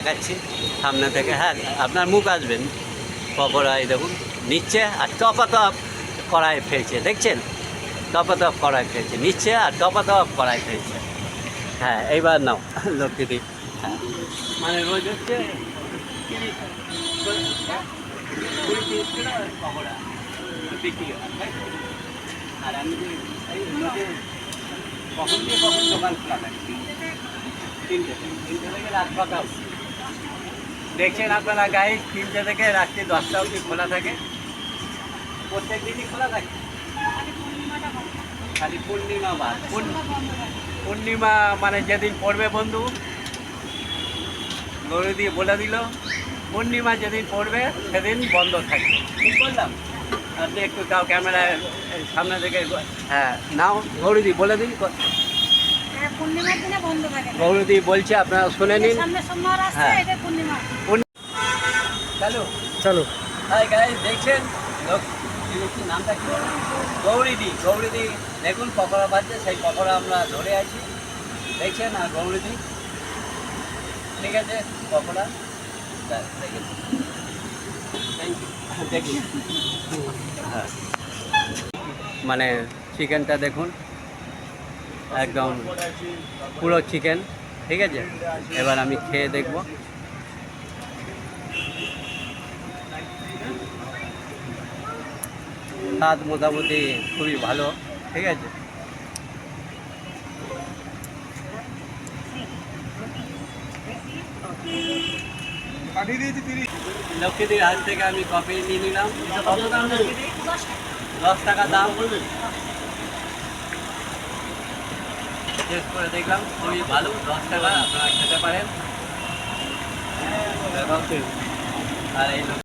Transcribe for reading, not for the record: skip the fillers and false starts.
দেখাচ্ছি সামনে থেকে। হ্যাঁ, আপনার মুখ আসবেন। পকোড়া এই দেখুন নিচ্ছে আর টপাটপ কড়াই ফেলছে, দেখছেন? টপাটপ কড়াই ফেলছে, নিচ্ছে আর টপাটপ কড়াই ফেলছে। হ্যাঁ, এইবার নাও লক্ষ্মীদি। হ্যাঁ, মানে রোজ হচ্ছে 20-30 পকোড়া বিক্রি হয়, তাই তো? আর আমি যে এই রোজে কখন দিয়ে কখন দোকান খোলা থাকে? 3টে থেকে রাত 9টা অবধি। দেখছেন আপনারা গাইজ, 3টে থেকে রাত্রি 10টা অবধি খোলা থাকে। প্রত্যেক দিনই খোলা থাকে, খালি পূর্ণিমা বাদ। পূর্ণিমা মানে যেদিন পড়বে বন্ধু, গরু দিয়ে বলে দিল পূর্ণিমা যেদিন পড়বে সেদিন বন্ধ থাকবে। ঠিক বললাম? আপনি একটু তাও ক্যামেরায় সামনে থেকে হ্যাঁ নাও, গৌরীদি বলে দিন। পূর্ণিমার দিনে বন্ধ থাকে। গৌরীদি বলছে, আপনারা শুনে নিন। সামনে সোমবার আসছে, হ্যাঁ। এটা পূর্ণিমা। চলো চলো। হাই গাইজ, দেখছেন নামটা কি? গৌরীদি দেখুন পকোড়া বাজছে, সেই পকোড়া আমরা ধরে আছি, দেখছেন? আর গৌরীদি ঠিক আছে পকোড়া দেখেন। দেখুন হ্যাঁ, মানে চিকেনটা দেখুন একদম পুরো চিকেন, ঠিক আছে? এবার আমি খেয়ে দেখব। স্বাদ মোটামুটি খুবই ভালো, ঠিক আছে? লক্ষ্মীদির হাত থেকে আমি কফি নিয়ে নিলাম। এটা কত দাম লক্ষ্মীদি? 10 টাকা দাম। টেস্ট করে দেখলাম, খুবই ভালো। 10 টাকা, আপনারা খেতে পারেন। আর এই